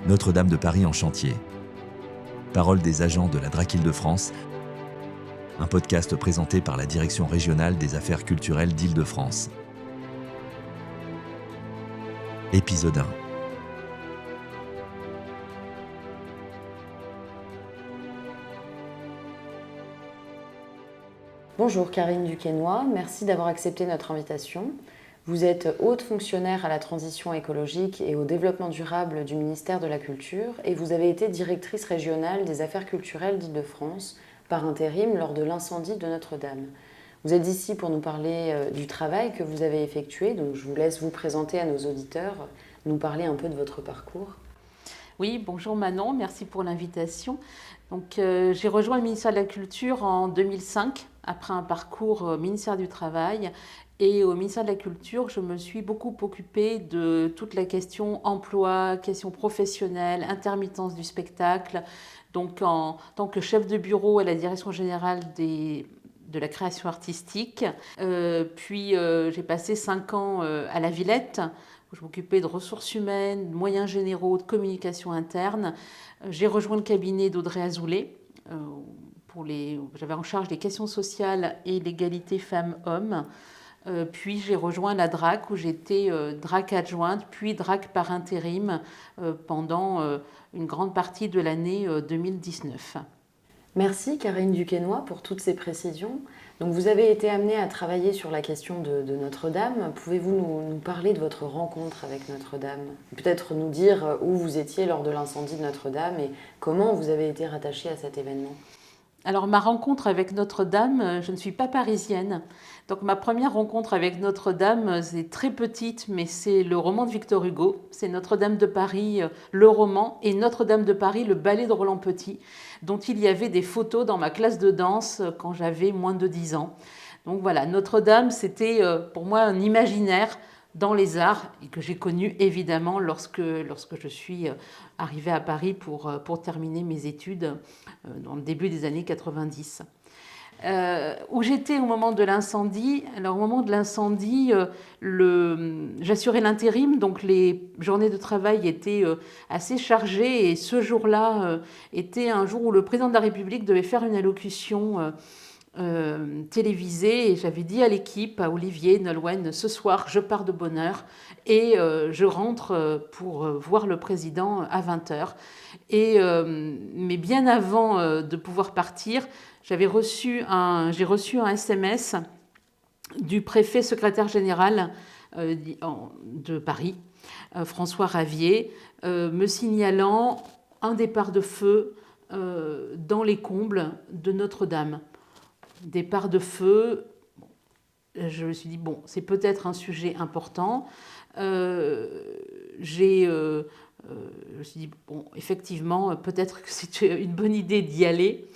Notre-Dame de Paris en chantier. Paroles des agents de la DRAC Île-de-France, un podcast présenté par la Direction régionale des affaires culturelles d'Île-de-France. Épisode 1. Bonjour Karine Duquesnoy, merci d'avoir accepté notre invitation. Vous êtes haute fonctionnaire à la transition écologique et au développement durable du ministère de la Culture et vous avez été directrice régionale des affaires culturelles d'Île-de-France par intérim lors de l'incendie de Notre-Dame. Vous êtes ici pour nous parler du travail que vous avez effectué, donc je vous laisse vous présenter à nos auditeurs, nous parler un peu de votre parcours. Oui, bonjour Manon, merci pour l'invitation. Donc, j'ai rejoint le ministère de la Culture en 2005, après un parcours au ministère du Travail. Et au ministère de la Culture, je me suis beaucoup occupée de toute la question emploi, question professionnelle, intermittence du spectacle. Donc, en tant que chef de bureau à la direction générale de la création artistique. Puis, j'ai passé 5 ans à la Villette, où je m'occupais de ressources humaines, de moyens généraux, de communication interne. J'ai rejoint le cabinet d'Audrey Azoulay. J'avais en charge les questions sociales et l'égalité femmes-hommes. Puis j'ai rejoint la DRAC où j'étais DRAC adjointe, puis DRAC par intérim pendant une grande partie de l'année 2019. Merci Karine Duquesnoy pour toutes ces précisions. Donc vous avez été amenée à travailler sur la question de Notre-Dame. Pouvez-vous nous parler de votre rencontre avec Notre-Dame ? Peut-être nous dire où vous étiez lors de l'incendie de Notre-Dame et comment vous avez été rattachée à cet événement ? Alors ma rencontre avec Notre-Dame, je ne suis pas parisienne. Donc ma première rencontre avec Notre-Dame, c'est très petite, mais c'est le roman de Victor Hugo. C'est Notre-Dame de Paris, le roman, et Notre-Dame de Paris, le ballet de Roland Petit, dont il y avait des photos dans ma classe de danse quand j'avais moins de 10 ans. Donc voilà, Notre-Dame, c'était pour moi un imaginaire dans les arts et que j'ai connu évidemment lorsque je suis arrivée à Paris pour terminer mes études dans le début des années 90. Où j'étais au moment de l'incendie. Alors au moment de l'incendie, j'assurais l'intérim, donc les journées de travail étaient assez chargées et ce jour-là était un jour où le président de la République devait faire une allocution télévisée et j'avais dit à l'équipe, à Olivier, Nolwenn, ce soir je pars de bonne heure et je rentre pour voir le président à 20h. Mais bien avant de pouvoir partir, j'ai reçu un SMS du préfet secrétaire général de Paris, François Ravier, me signalant un départ de feu dans les combles de Notre-Dame. Départ de feu, je me suis dit, bon, c'est peut-être un sujet important. Je me suis dit, bon, effectivement, peut-être que c'est une bonne idée d'y aller.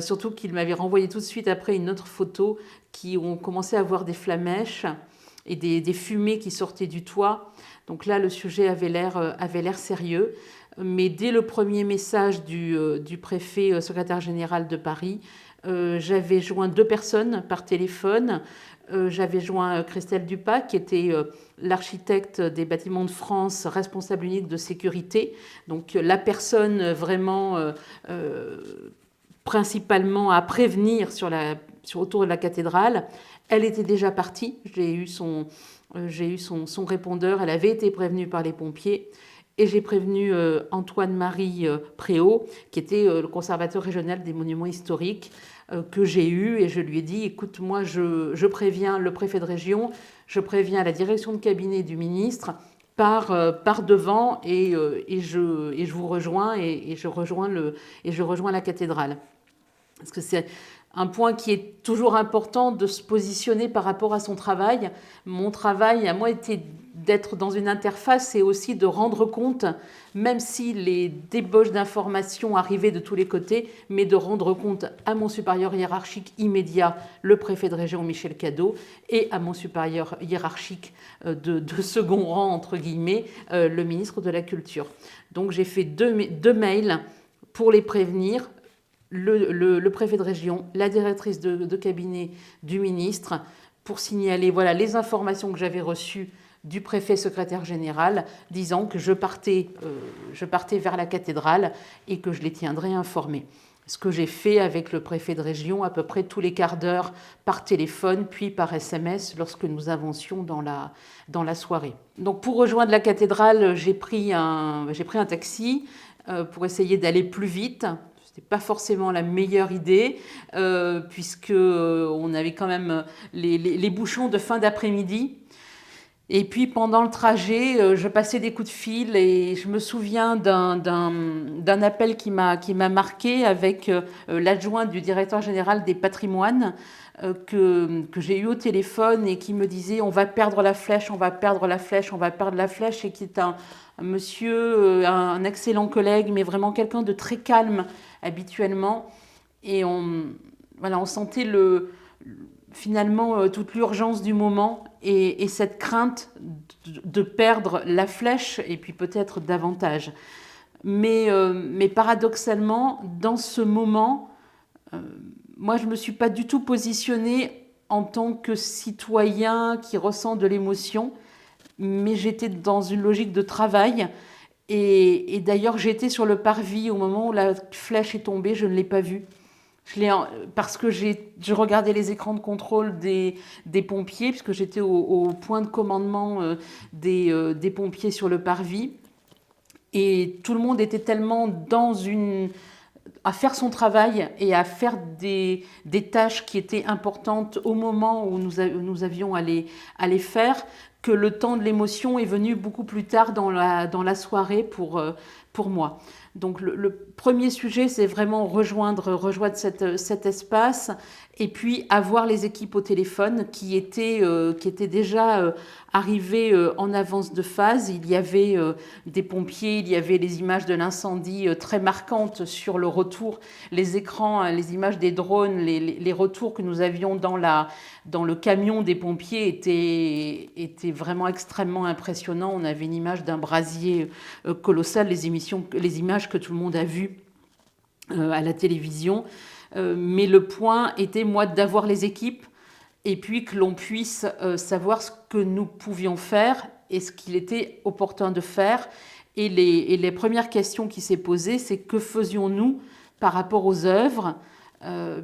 Surtout qu'il m'avait renvoyé tout de suite après une autre photo qui ont commencé à voir des flamèches et des fumées qui sortaient du toit. Donc là, le sujet avait l'air sérieux. Mais dès le premier message du préfet secrétaire général de Paris, j'avais joint 2 personnes par téléphone. J'avais joint Christelle Dupas, qui était l'architecte des Bâtiments de France, responsable unique de sécurité. Donc la personne vraiment principalement à prévenir autour de la cathédrale. Elle était déjà partie. J'ai eu son répondeur. Elle avait été prévenue par les pompiers. Et j'ai prévenu Antoine-Marie Préau, qui était le conservateur régional des monuments historiques, que j'ai eu. Et je lui ai dit, écoute, moi, je préviens le préfet de région, je préviens la direction de cabinet du ministre par devant et je vous rejoins et je rejoins la cathédrale. Parce que c'est un point qui est toujours important de se positionner par rapport à son travail. Mon travail, à moi, était d'être dans une interface et aussi de rendre compte, même si les débauches d'informations arrivaient de tous les côtés, mais de rendre compte à mon supérieur hiérarchique immédiat, le préfet de région Michel Cadot, et à mon supérieur hiérarchique de second rang, entre guillemets, le ministre de la Culture. Donc j'ai fait deux mails pour les prévenir, le préfet de région, la directrice de cabinet du ministre, pour signaler voilà, les informations que j'avais reçues du préfet secrétaire général disant que je partais vers la cathédrale et que je les tiendrais informés. Ce que j'ai fait avec le préfet de région à peu près tous les quarts d'heure par téléphone puis par SMS lorsque nous avancions dans la soirée. Donc pour rejoindre la cathédrale, j'ai pris un taxi pour essayer d'aller plus vite. Ce n'était pas forcément la meilleure idée puisque on avait quand même les bouchons de fin d'après-midi. Et puis pendant le trajet, je passais des coups de fil et je me souviens d'un appel qui m'a marqué avec l'adjoint du directeur général des patrimoines que j'ai eu au téléphone et qui me disait on va perdre la flèche, on va perdre la flèche, on va perdre la flèche, et qui est un monsieur, un excellent collègue, mais vraiment quelqu'un de très calme habituellement. Et on sentait finalement toute l'urgence du moment et cette crainte de perdre la flèche et puis peut-être davantage. Mais paradoxalement, dans ce moment, moi je ne me suis pas du tout positionnée en tant que citoyen qui ressent de l'émotion, mais j'étais dans une logique de travail. Et d'ailleurs, j'étais sur le parvis au moment où la flèche est tombée, je ne l'ai pas vue. Parce que je regardais les écrans de contrôle des pompiers, puisque j'étais au point de commandement des pompiers sur le parvis. Et tout le monde était tellement à faire son travail et à faire des tâches qui étaient importantes au moment où nous avions à les faire, que le temps de l'émotion est venu beaucoup plus tard dans la soirée pour moi. Donc le premier sujet, c'est vraiment rejoindre cet espace et puis avoir les équipes au téléphone qui étaient déjà arrivées en avance de phase. Il y avait des pompiers, il y avait les images de l'incendie très marquantes sur le retour, les écrans, les images des drones, les retours que nous avions dans le camion des pompiers étaient vraiment extrêmement impressionnants. On avait une image d'un brasier colossal, les images que tout le monde a vues à la télévision. Mais le point était, moi, d'avoir les équipes et puis que l'on puisse savoir ce que nous pouvions faire et ce qu'il était opportun de faire. Et les premières questions qui s'est posées, c'est que faisions-nous par rapport aux œuvres,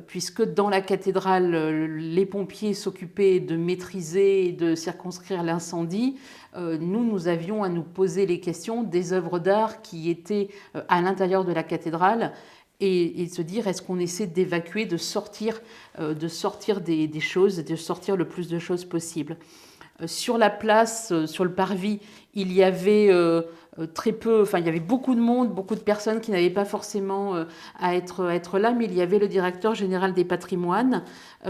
puisque dans la cathédrale, les pompiers s'occupaient de maîtriser et de circonscrire l'incendie. Nous avions à nous poser les questions des œuvres d'art qui étaient à l'intérieur de la cathédrale et se dire est-ce qu'on essaie d'évacuer, de sortir des choses, de sortir le plus de choses possible. Sur la place, sur le parvis, il y avait il y avait beaucoup de monde, beaucoup de personnes qui n'avaient pas forcément à être là, mais il y avait le directeur général des patrimoines,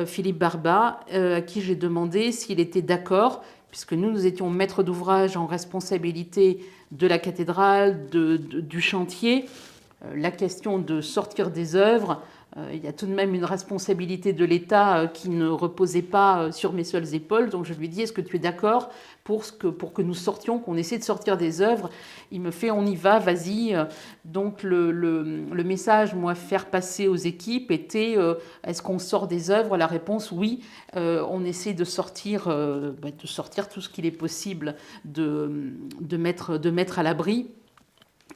Philippe Barba, à qui j'ai demandé s'il était d'accord, puisque nous étions maîtres d'ouvrage en responsabilité de la cathédrale, du chantier. La question de sortir des œuvres, il y a tout de même une responsabilité de l'État qui ne reposait pas sur mes seules épaules. Donc je lui dis, est-ce que tu es d'accord pour que nous sortions, qu'on essaie de sortir des œuvres? Il me fait, on y va, vas-y. Donc le message, moi, faire passer aux équipes était, est-ce qu'on sort des œuvres? La réponse, oui. On essaie de sortir tout ce qu'il est possible de mettre à l'abri.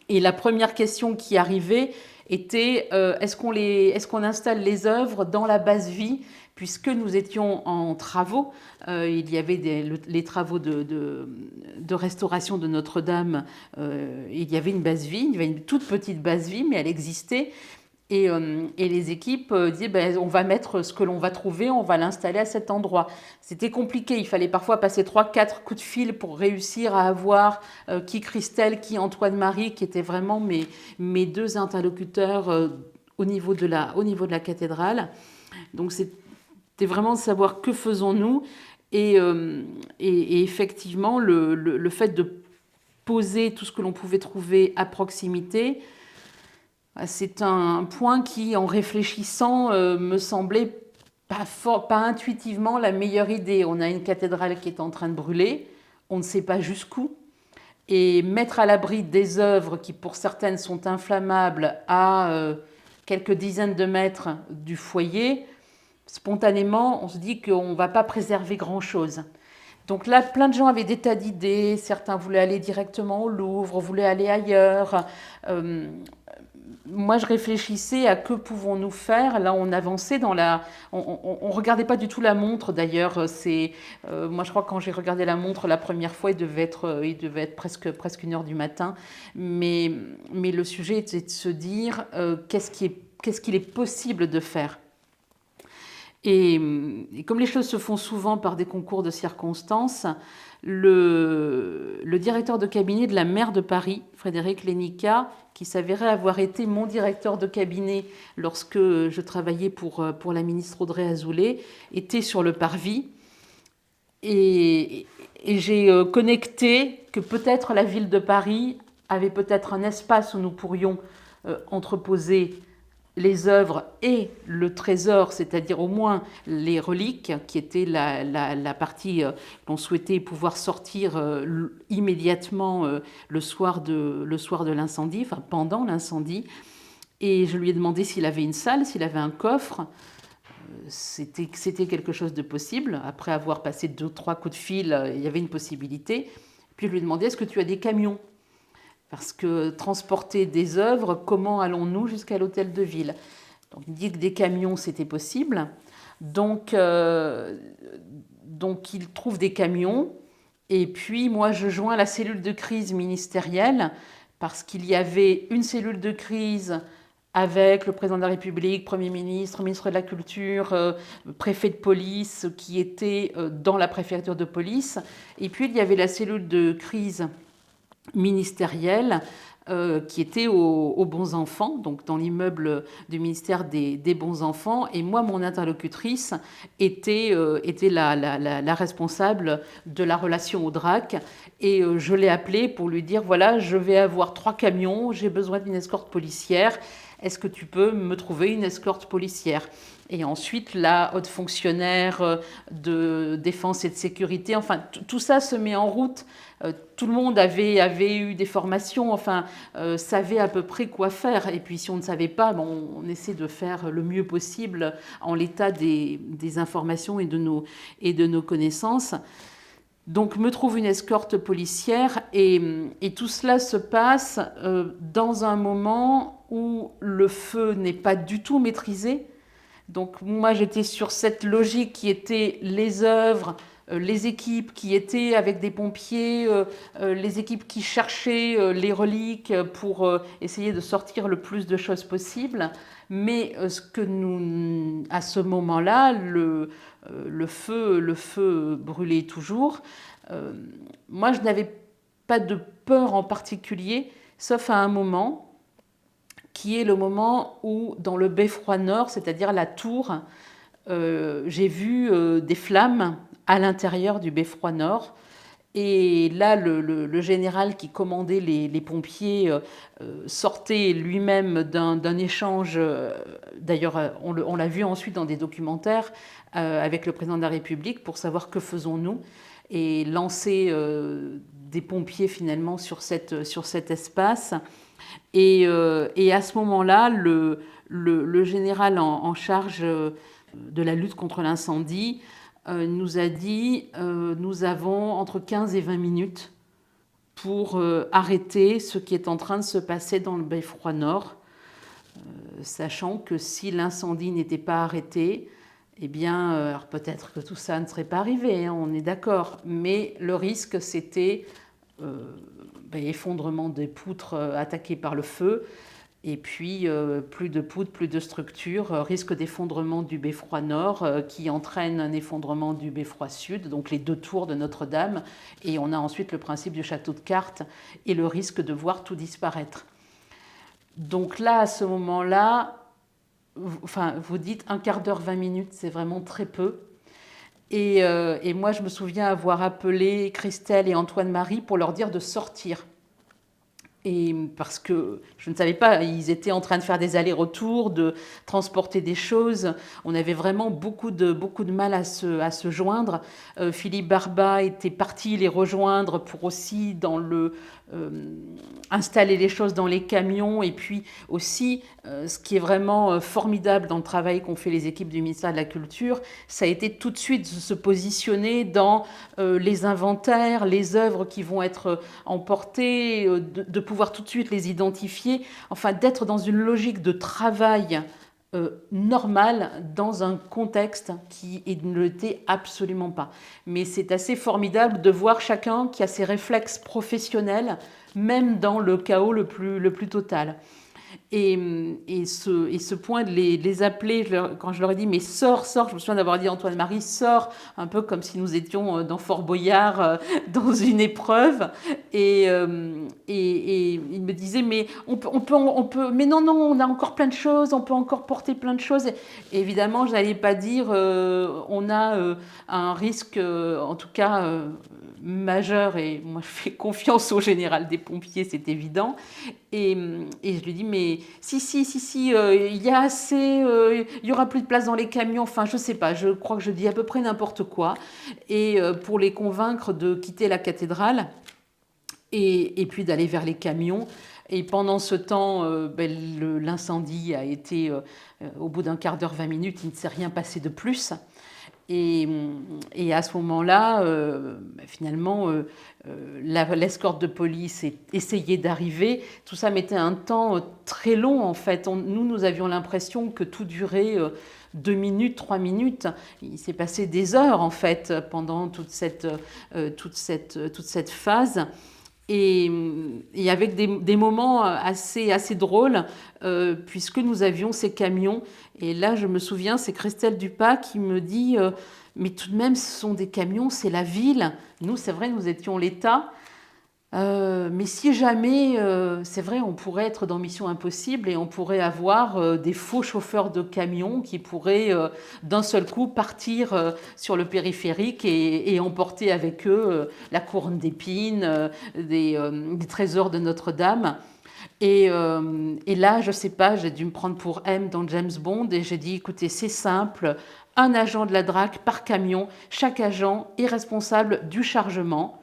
Et la première question qui arrivait était est-ce qu'on installe les œuvres dans la base vie, puisque nous étions en travaux. Il y avait les travaux de restauration de Notre-Dame. Il y avait une base vie, il y avait une toute petite base vie, mais elle existait. Et les équipes disaient on va mettre ce que l'on va trouver, on va l'installer à cet endroit. C'était compliqué, il fallait parfois passer 3-4 coups de fil pour réussir à avoir qui Christelle, qui Antoine-Marie, qui étaient vraiment mes deux interlocuteurs au niveau de la cathédrale. Donc c'était vraiment de savoir que faisons-nous. Et effectivement, le fait de poser tout ce que l'on pouvait trouver à proximité, c'est un point qui, en réfléchissant, me semblait pas intuitivement la meilleure idée. On a une cathédrale qui est en train de brûler, on ne sait pas jusqu'où. Et mettre à l'abri des œuvres qui, pour certaines, sont inflammables à quelques dizaines de mètres du foyer, spontanément, on se dit qu'on ne va pas préserver grand-chose. Donc là, plein de gens avaient des tas d'idées. Certains voulaient aller directement au Louvre, voulaient aller ailleurs. Moi, je réfléchissais à que pouvons-nous faire. Là, on avançait dans la... On regardait pas du tout la montre, d'ailleurs. Moi, je crois que quand j'ai regardé la montre la première fois, il devait être presque 1 heure du matin. Mais le sujet était de se dire qu'est-ce qu'il est possible de faire. Et comme les choses se font souvent par des concours de circonstances, le directeur de cabinet de la maire de Paris, Frédéric Lénica, qui s'avérait avoir été mon directeur de cabinet lorsque je travaillais pour la ministre Audrey Azoulay, était sur le parvis. Et j'ai connecté que peut-être la ville de Paris avait peut-être un espace où nous pourrions entreposer les œuvres et le trésor, c'est-à-dire au moins les reliques, qui était la partie qu'on souhaitait pouvoir sortir immédiatement le soir de l'incendie, enfin pendant l'incendie. Et je lui ai demandé s'il avait une salle, s'il avait un coffre. C'était quelque chose de possible. Après avoir passé 2-3 coups de fil, il y avait une possibilité. Puis je lui ai demandé, est-ce que tu as des camions ? Parce que transporter des œuvres, comment allons-nous jusqu'à l'hôtel de ville ? Donc, il dit que des camions, c'était possible. Donc, il trouve des camions. Et puis, moi, je joins la cellule de crise ministérielle parce qu'il y avait une cellule de crise avec le président de la République, Premier ministre, ministre de la Culture, préfet de police, qui était dans la préfecture de police. Et puis, il y avait la cellule de crise ministérielle qui était aux Bons Enfants, donc dans l'immeuble du ministère des Bons Enfants. Et moi, mon interlocutrice était la responsable de la relation au DRAC. Et je l'ai appelée pour lui dire, voilà, je vais avoir 3 camions, j'ai besoin d'une escorte policière. Est-ce que tu peux me trouver une escorte policière ? Et ensuite, la haute fonctionnaire de défense et de sécurité, enfin, tout ça se met en route. Tout le monde avait eu des formations, enfin, savait à peu près quoi faire. Et puis, si on ne savait pas, on essaie de faire le mieux possible en l'état des informations et de nos connaissances. Donc, me trouve une escorte policière et tout cela se passe dans un moment où le feu n'est pas du tout maîtrisé. Donc, moi, j'étais sur cette logique qui était les œuvres, les équipes qui étaient avec des pompiers, les équipes qui cherchaient les reliques pour essayer de sortir le plus de choses possible. Mais à ce moment-là, le feu brûlait toujours. Moi, je n'avais pas de peur en particulier, sauf à un moment, qui est le moment où, dans le beffroi nord, c'est-à-dire la tour, j'ai vu des flammes à l'intérieur du beffroi nord. Et là, le général qui commandait les pompiers sortait lui-même d'un échange, d'ailleurs on l'a vu ensuite dans des documentaires, avec le président de la République pour savoir que faisons-nous, et lancer des pompiers finalement sur cet espace. Et à ce moment-là, le général en charge de la lutte contre l'incendie nous a dit nous avons entre 15 et 20 minutes pour arrêter ce qui est en train de se passer dans le beffroi nord, sachant que si l'incendie n'était pas arrêté, eh bien, alors peut-être que tout ça ne serait pas arrivé, hein, on est d'accord, mais le risque, c'était effondrement des poutres attaquées par le feu, et puis plus de poutres, plus de structures, risque d'effondrement du beffroi nord qui entraîne un effondrement du beffroi sud, donc les 2 tours de Notre-Dame, et on a ensuite le principe du château de cartes et le risque de voir tout disparaître. Donc là, à ce moment-là, vous dites 1/4 d'heure, 20 minutes, c'est vraiment très peu. Et moi, je me souviens avoir appelé Christelle et Antoine-Marie pour leur dire de sortir. Et parce que je ne savais pas, ils étaient en train de faire des allers-retours, de transporter des choses. On avait vraiment beaucoup de mal à se joindre. Philippe Barba était parti les rejoindre pour aussi installer les choses dans les camions. Et puis aussi, ce qui est vraiment formidable dans le travail qu'ont fait les équipes du ministère de la Culture, ça a été tout de suite de se positionner dans les inventaires, les œuvres qui vont être emportées, de pouvoir tout de suite les identifier, enfin d'être dans une logique de travail normal dans un contexte qui ne l'était absolument pas. Mais c'est assez formidable de voir chacun qui a ses réflexes professionnels, même dans le chaos le plus total. Et ce point de les appeler, quand je leur ai dit, mais sors, je me souviens d'avoir dit Antoine-Marie, sors, un peu comme si nous étions dans Fort Boyard, dans une épreuve. Et il me disait, mais on peut, mais non, on a encore plein de choses, on peut encore porter plein de choses. Et évidemment, je n'allais pas dire, on a un risque, en tout cas majeur, et moi je fais confiance au général des pompiers, c'est évident. Et je lui dis, mais si, il y a assez, il y aura plus de place dans les camions, enfin je sais pas, je crois que je dis à peu près n'importe quoi. Et pour les convaincre de quitter la cathédrale et puis d'aller vers les camions. Et pendant ce temps, l'incendie a été, au bout d'un quart d'heure, 20 minutes, il ne s'est rien passé de plus. Et à ce moment-là, finalement, l'escorte de police essayait d'arriver. Tout ça mettait un temps très long, en fait. Nous avions l'impression que tout durait 2 minutes, 3 minutes. Il s'est passé des heures, en fait, pendant toute cette phase. Et avec des moments assez drôles, puisque nous avions ces camions. Et là, je me souviens, c'est Christelle Dupas qui me dit mais tout de même, ce sont des camions, c'est la ville. Nous, c'est vrai, nous étions l'État. Mais si jamais, c'est vrai, on pourrait être dans Mission Impossible et on pourrait avoir des faux chauffeurs de camions qui pourraient d'un seul coup partir sur le périphérique et emporter avec eux la couronne d'épines, des trésors de Notre-Dame. Et là, je sais pas, j'ai dû me prendre pour M dans James Bond et j'ai dit, écoutez, c'est simple, un agent de la DRAC par camion, chaque agent est responsable du chargement.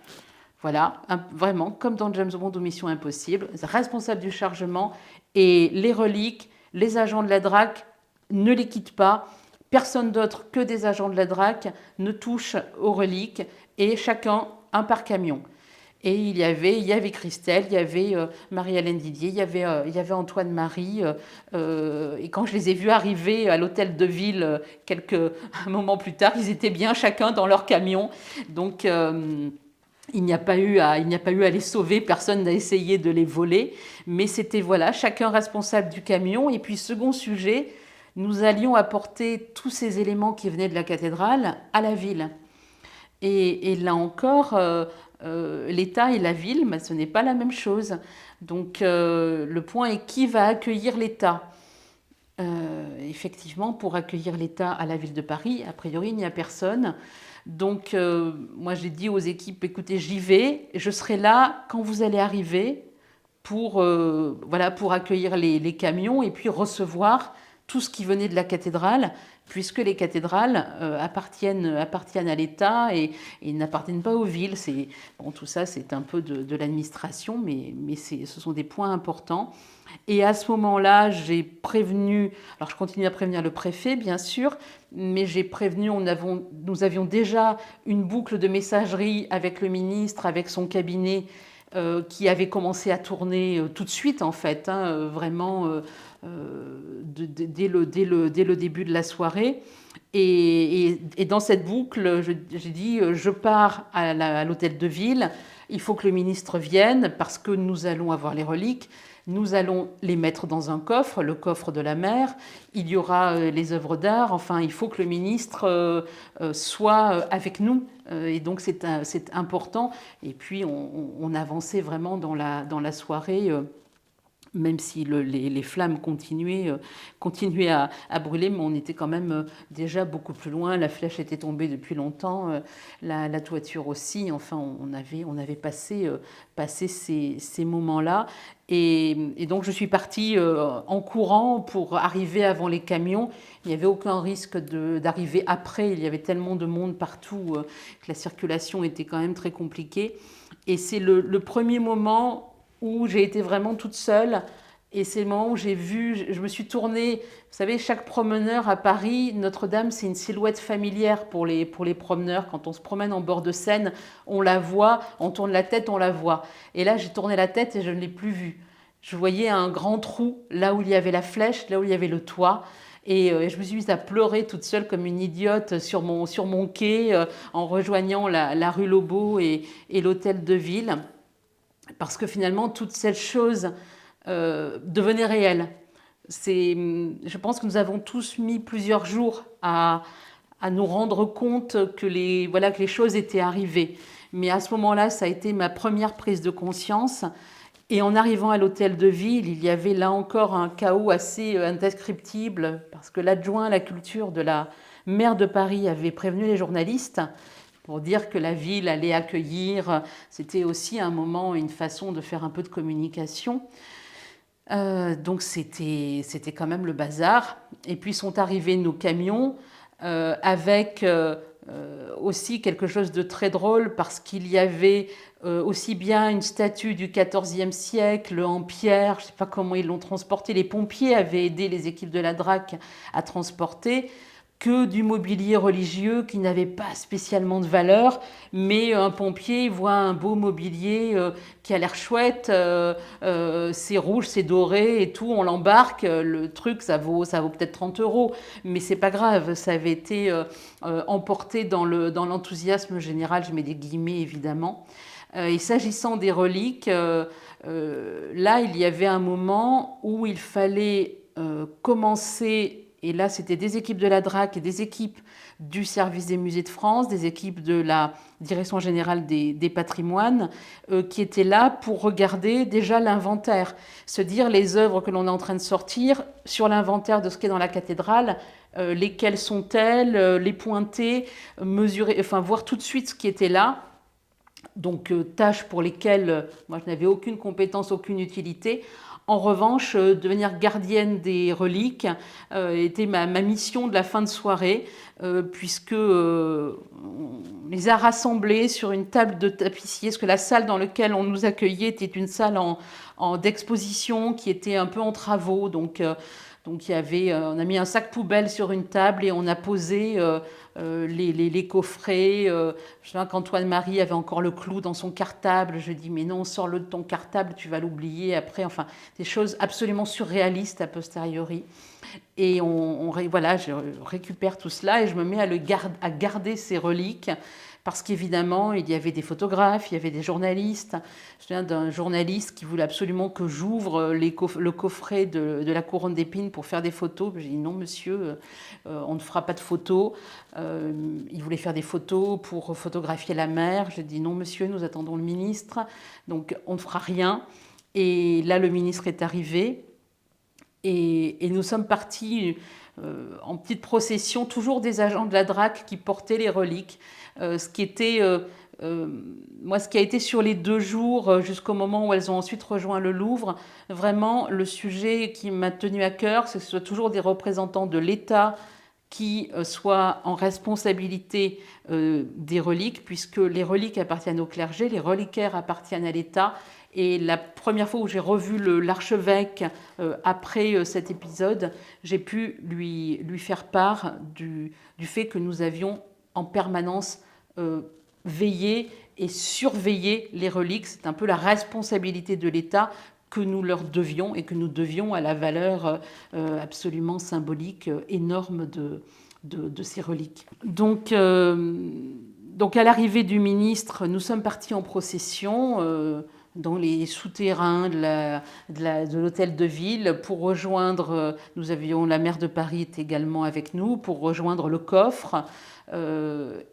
Voilà, vraiment, comme dans James Bond ou Mission Impossible, responsable du chargement, et les reliques, les agents de la DRAC ne les quittent pas, personne d'autre que des agents de la DRAC ne touche aux reliques, et chacun un par camion. Et il y avait Christelle, il y avait Marie-Hélène Didier, il y avait Antoine-Marie. Et quand je les ai vus arriver à l'hôtel de ville quelques moments plus tard, ils étaient bien chacun dans leur camion. Donc il n'y a pas eu à les sauver, personne n'a essayé de les voler. Mais c'était voilà, chacun responsable du camion. Et puis second sujet, nous allions apporter tous ces éléments qui venaient de la cathédrale à la ville. Et là encore, l'État et la ville, mais ce n'est pas la même chose. Donc le point est qui va accueillir l'État. Effectivement, pour accueillir l'État à la ville de Paris, a priori, il n'y a personne. Donc moi, j'ai dit aux équipes, écoutez, j'y vais, je serai là quand vous allez arriver pour accueillir les camions et puis recevoir tout ce qui venait de la cathédrale, puisque les cathédrales appartiennent à l'État et n'appartiennent pas aux villes. Tout ça, c'est un peu de l'administration, mais ce sont des points importants. Et à ce moment-là, j'ai prévenu, alors je continue à prévenir le préfet, bien sûr, mais j'ai prévenu, nous avions déjà une boucle de messagerie avec le ministre, avec son cabinet, qui avait commencé à tourner tout de suite, en fait, vraiment dès le début de la soirée. Et dans cette boucle, j'ai dit, je pars à l'hôtel de ville, il faut que le ministre vienne parce que nous allons avoir les reliques. Nous allons les mettre dans un coffre, le coffre de la mer. Il y aura les œuvres d'art. Enfin, il faut que le ministre soit avec nous. Et donc, c'est important. Et puis, on avançait vraiment dans la soirée. même si les flammes continuaient à brûler, mais on était quand même déjà beaucoup plus loin. La flèche était tombée depuis longtemps, la toiture aussi. Enfin, on avait passé ces moments-là. Et donc, je suis partie en courant pour arriver avant les camions. Il n'y avait aucun risque d'arriver après. Il y avait tellement de monde partout que la circulation était quand même très compliquée. Et c'est le premier moment où j'ai été vraiment toute seule. Et c'est le moment où je me suis tournée. Vous savez, chaque promeneur à Paris, Notre-Dame, c'est une silhouette familière pour les promeneurs. Quand on se promène en bord de Seine, on la voit, on tourne la tête, on la voit. Et là, j'ai tourné la tête et je ne l'ai plus vue. Je voyais un grand trou, là où il y avait la flèche, là où il y avait le toit. Et je me suis mise à pleurer toute seule comme une idiote sur mon quai, en rejoignant la rue Lobau et l'hôtel de ville. Parce que finalement, toutes ces choses devenaient réelles. Je pense que nous avons tous mis plusieurs jours à nous rendre compte que les choses étaient arrivées. Mais à ce moment-là, ça a été ma première prise de conscience. Et en arrivant à l'hôtel de ville, il y avait là encore un chaos assez indescriptible, parce que l'adjoint à la culture de la maire de Paris avait prévenu les journalistes pour dire que la ville allait accueillir. C'était aussi un moment, une façon de faire un peu de communication. Donc c'était quand même le bazar. Et puis sont arrivés nos camions avec aussi quelque chose de très drôle, parce qu'il y avait aussi bien une statue du XIVe siècle en pierre, je ne sais pas comment ils l'ont transportée, les pompiers avaient aidé les équipes de la DRAC à transporter, que du mobilier religieux qui n'avait pas spécialement de valeur, mais un pompier voit un beau mobilier qui a l'air chouette, c'est rouge, c'est doré et tout, on l'embarque, le truc ça vaut peut-être 30 €, mais c'est pas grave, ça avait été emporté dans l'enthousiasme général, je mets des guillemets évidemment. Et s'agissant des reliques, là il y avait un moment où il fallait commencer. Et là, c'était des équipes de la DRAC et des équipes du service des musées de France, des équipes de la direction générale des patrimoines, qui étaient là pour regarder déjà l'inventaire, se dire les œuvres que l'on est en train de sortir sur l'inventaire de ce qui est dans la cathédrale, lesquelles sont-elles, les pointer, mesurer, enfin voir tout de suite ce qui était là. Donc tâches pour lesquelles moi je n'avais aucune compétence, aucune utilité. En revanche, devenir gardienne des reliques était ma mission de la fin de soirée, puisque on les a rassemblées sur une table de tapissier, parce que la salle dans laquelle on nous accueillait était une salle d'exposition qui était un peu en travaux. Donc il y avait, on a mis un sac poubelle sur une table et on a posé les coffrets. Je sais qu'Antoine-Marie avait encore le clou dans son cartable. Je dis mais non, sors-le de ton cartable, tu vas l'oublier après. Enfin, des choses absolument surréalistes a posteriori. Et voilà, je récupère tout cela et je me mets à garder ces reliques. Parce qu'évidemment, il y avait des photographes, il y avait des journalistes. Je me souviens d'un journaliste qui voulait absolument que j'ouvre le coffret de la couronne d'épines pour faire des photos. J'ai dit non, monsieur, on ne fera pas de photos. Il voulait faire des photos pour photographier la mer. J'ai dit non, monsieur, nous attendons le ministre. Donc on ne fera rien. Et là, le ministre est arrivé. Et nous sommes partis en petite procession, toujours des agents de la DRAC qui portaient les reliques. Ce qui a été sur les 2 jours jusqu'au moment où elles ont ensuite rejoint le Louvre, vraiment le sujet qui m'a tenu à cœur, c'est que ce soit toujours des représentants de l'État qui soient en responsabilité des reliques, puisque les reliques appartiennent au clergé, les reliquaires appartiennent à l'État. Et la première fois où j'ai revu l'archevêque après cet épisode, j'ai pu lui faire part du fait que nous avions en permanence veillé et surveillé les reliques. C'est un peu la responsabilité de l'État que nous leur devions et que nous devions à la valeur absolument symbolique, énorme de ces reliques. Donc à l'arrivée du ministre, nous sommes partis en procession. dans les souterrains de l'hôtel de ville pour rejoindre, nous avions la maire de Paris était également avec nous, pour rejoindre le coffre.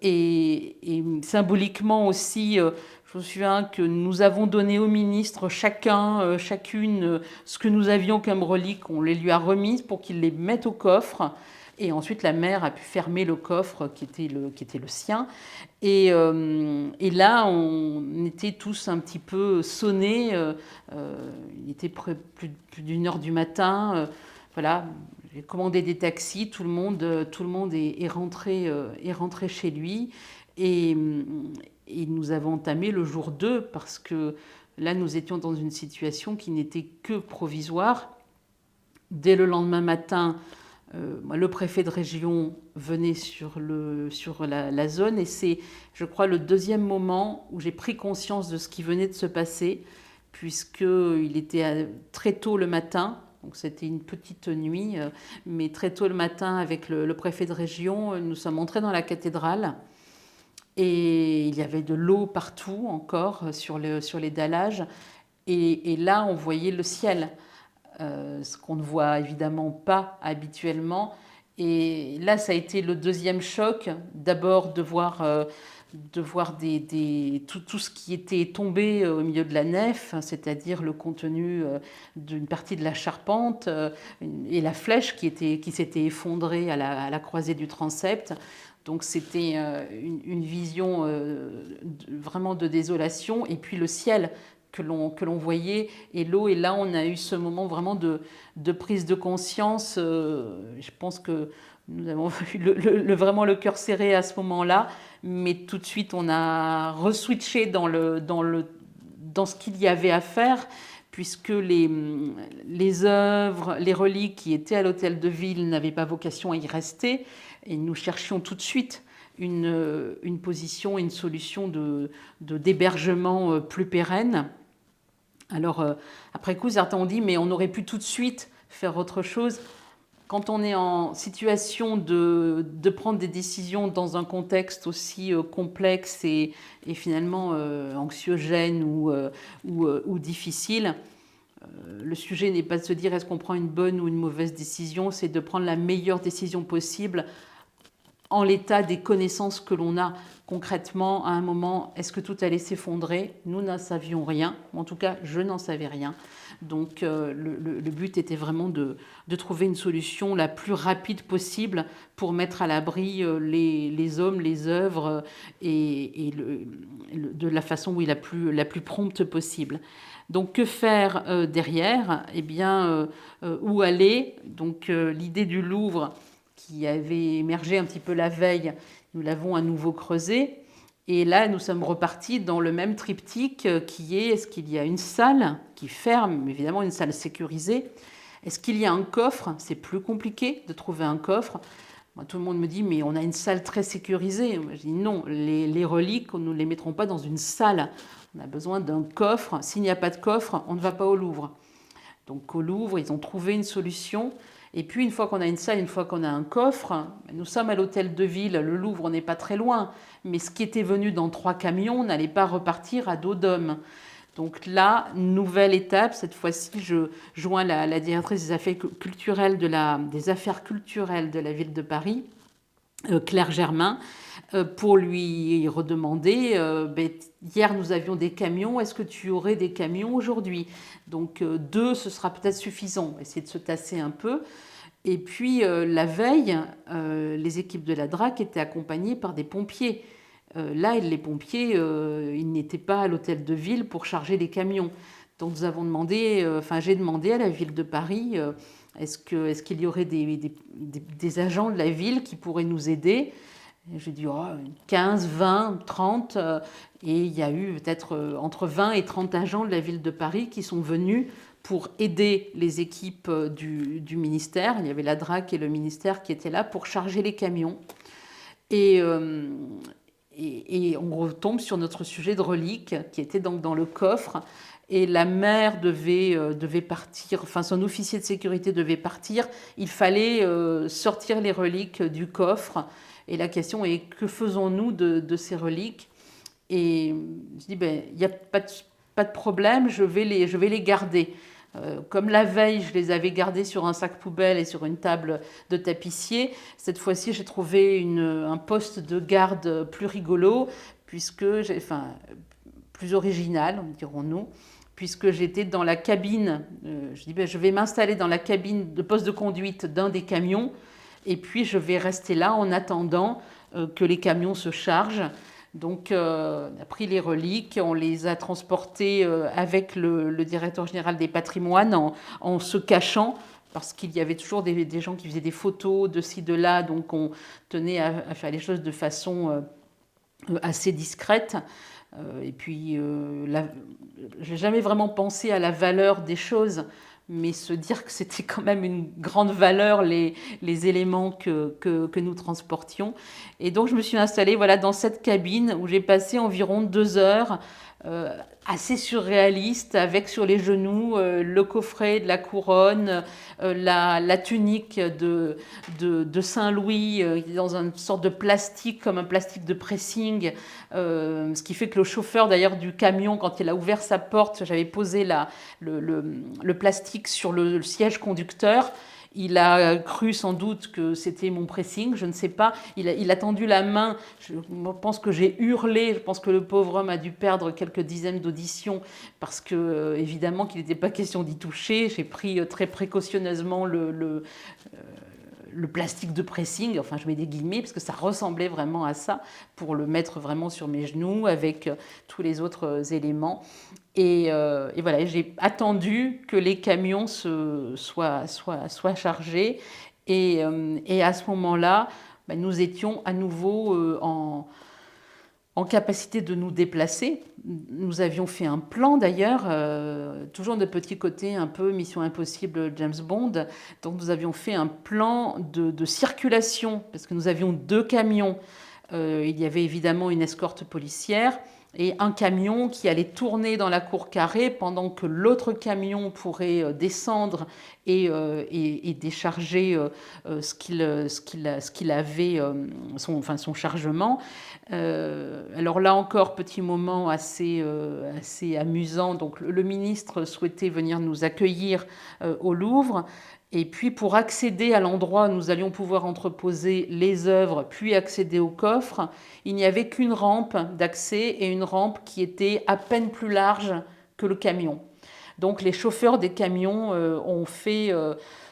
Et symboliquement aussi, je me souviens que nous avons donné au ministre chacune, ce que nous avions comme reliques, on les lui a remises pour qu'il les mette au coffre. Et ensuite, la mère a pu fermer le coffre qui était le sien. Et là, on était tous un petit peu sonnés. Il était plus d'une heure du matin. Voilà, j'ai commandé des taxis. Tout le monde est rentré chez lui. Et nous avons entamé le jour 2 parce que là, nous étions dans une situation qui n'était que provisoire. Dès le lendemain matin, le préfet de région venait sur la zone et c'est, je crois, le deuxième moment où j'ai pris conscience de ce qui venait de se passer, puisqu'il était très tôt le matin, donc c'était une petite nuit, mais très tôt le matin avec le préfet de région, nous sommes entrés dans la cathédrale et il y avait de l'eau partout encore sur les dallages et là on voyait le ciel. Ce qu'on ne voit évidemment pas habituellement. Et là, ça a été le deuxième choc. D'abord, de voir tout ce qui était tombé au milieu de la nef, c'est-à-dire le contenu d'une partie de la charpente et la flèche qui s'était effondrée à la croisée du transept. Donc c'était une vision vraiment de désolation. Et puis le ciel que l'on voyait, et l'eau. Et là, on a eu ce moment vraiment de prise de conscience. Je pense que nous avons eu vraiment le cœur serré à ce moment-là, mais tout de suite, on a reswitché dans ce qu'il y avait à faire, puisque les œuvres, les reliques qui étaient à l'hôtel de ville n'avaient pas vocation à y rester, et nous cherchions tout de suite une position, une solution d'hébergement plus pérenne. Alors, après coup, certains ont dit, mais on aurait pu tout de suite faire autre chose. Quand on est en situation de prendre des décisions dans un contexte aussi complexe et finalement anxiogène ou difficile, le sujet n'est pas de se dire est-ce qu'on prend une bonne ou une mauvaise décision, c'est de prendre la meilleure décision possible en l'état des connaissances que l'on a. Concrètement, à un moment, est-ce que tout allait s'effondrer? Nous n'en savions rien. En tout cas, je n'en savais rien. Donc, le but était vraiment de trouver une solution la plus rapide possible pour mettre à l'abri les hommes, les œuvres et de la façon la plus prompte possible. Donc, que faire derrière? Eh bien, où aller? Donc, l'idée du Louvre qui avait émergé un petit peu la veille, nous l'avons à nouveau creusé. Et là, nous sommes repartis dans le même triptyque qui est, est-ce qu'il y a une salle qui ferme, évidemment une salle sécurisée? Est-ce qu'il y a un coffre? C'est plus compliqué de trouver un coffre. Moi, tout le monde me dit, mais on a une salle très sécurisée. Moi, je dis non, les reliques, nous ne les mettrons pas dans une salle. On a besoin d'un coffre. S'il n'y a pas de coffre, on ne va pas au Louvre. Donc au Louvre, ils ont trouvé une solution. Et puis, une fois qu'on a une salle, une fois qu'on a un coffre, nous sommes à l'hôtel de ville, le Louvre, on n'est pas très loin. Mais ce qui était venu dans 3 camions n'allait pas repartir à dos d'homme. Donc là, nouvelle étape. Cette fois-ci, je joins la directrice des affaires culturelles de la ville de Paris, Claire Germain, pour lui redemander, hier nous avions des camions, est-ce que tu aurais des camions aujourd'hui? Donc 2, ce sera peut-être suffisant, essayer de se tasser un peu. Et puis la veille, les équipes de la DRAC étaient accompagnées par des pompiers. Là, les pompiers, ils n'étaient pas à l'hôtel de ville pour charger les camions. Donc nous avons demandé, j'ai demandé à la ville de Paris, est-ce qu'il y aurait des agents de la ville qui pourraient nous aider? J'ai dit 15, 20, 30, et il y a eu peut-être entre 20 et 30 agents de la ville de Paris qui sont venus pour aider les équipes du ministère. Il y avait la DRAC et le ministère qui étaient là pour charger les camions. Et on retombe sur notre sujet de reliques qui était donc dans le coffre. Et la maire devait partir, son officier de sécurité devait partir. Il fallait sortir les reliques du coffre. Et la question est, que faisons-nous de ces reliques? Et je dis, il n'y a pas de problème, je vais les garder. Comme la veille, je les avais gardés sur un sac poubelle et sur une table de tapissier. Cette fois-ci, j'ai trouvé un poste de garde plus rigolo, plus original, dirons-nous, puisque j'étais dans la cabine. Je dis, je vais m'installer dans la cabine de poste de conduite d'un des camions, et puis je vais rester là en attendant que les camions se chargent. Donc, on a pris les reliques, on les a transportées avec le directeur général des patrimoines en se cachant, parce qu'il y avait toujours des gens qui faisaient des photos de ci, de là, donc on tenait à faire les choses de façon assez discrète. Et puis, je n'ai jamais vraiment pensé à la valeur des choses, mais se dire que c'était quand même une grande valeur, les éléments que nous transportions. Et donc, je me suis installée dans cette cabine où j'ai passé environ 2 heures, assez surréaliste, avec sur les genoux le coffret de la couronne, la tunique de Saint-Louis dans une sorte de plastique, comme un plastique de pressing, ce qui fait que le chauffeur d'ailleurs du camion, quand il a ouvert sa porte, j'avais posé le plastique sur le siège conducteur. Il a cru sans doute que c'était mon pressing, je ne sais pas. Il a tendu la main, je pense que j'ai hurlé, je pense que le pauvre homme a dû perdre quelques dizaines d'auditions parce que, évidemment, qu'il n'était pas question d'y toucher. J'ai pris très précautionneusement le plastique de pressing, enfin je mets des guillemets parce que ça ressemblait vraiment à ça, pour le mettre vraiment sur mes genoux avec tous les autres éléments. Et voilà, j'ai attendu que les camions soient chargés. Et à ce moment-là, nous étions à nouveau en capacité de nous déplacer. Nous avions fait un plan d'ailleurs, toujours de petit côté un peu Mission Impossible James Bond. Donc nous avions fait un plan de circulation, parce que nous avions 2 camions. Il y avait évidemment une escorte policière et un camion qui allait tourner dans la cour carrée pendant que l'autre camion pourrait descendre et décharger ce qu'il avait, son chargement. Alors là encore, petit moment assez amusant. Donc le ministre souhaitait venir nous accueillir au Louvre. Et puis pour accéder à l'endroit où nous allions pouvoir entreposer les œuvres, puis accéder au coffre, il n'y avait qu'une rampe d'accès et une rampe qui était à peine plus large que le camion. Donc les chauffeurs des camions ont fait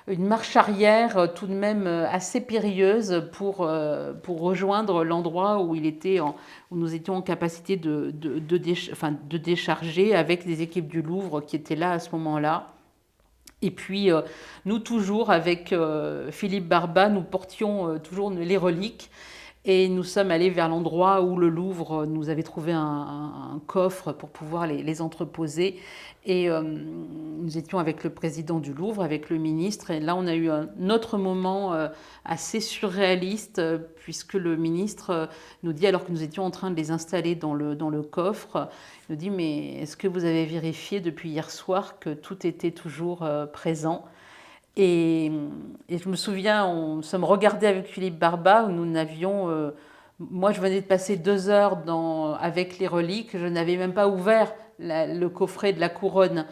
une marche arrière tout de même assez périlleuse pour rejoindre l'endroit où nous étions en capacité de décharger avec les équipes du Louvre qui étaient là à ce moment-là. Et puis, nous, toujours avec Philippe Barba, nous portions toujours les reliques. Et nous sommes allés vers l'endroit où le Louvre nous avait trouvé un coffre pour pouvoir les entreposer. Et nous étions avec le président du Louvre, avec le ministre. Et là, on a eu un autre moment assez surréaliste, puisque le ministre nous dit, alors que nous étions en train de les installer dans le coffre, il nous dit, mais est-ce que vous avez vérifié depuis hier soir que tout était toujours présent ? Et je me souviens, nous sommes regardés avec Philippe Barba, où nous n'avions... moi, je venais de passer 2 heures avec les reliques, je n'avais même pas ouvert le coffret de la couronne.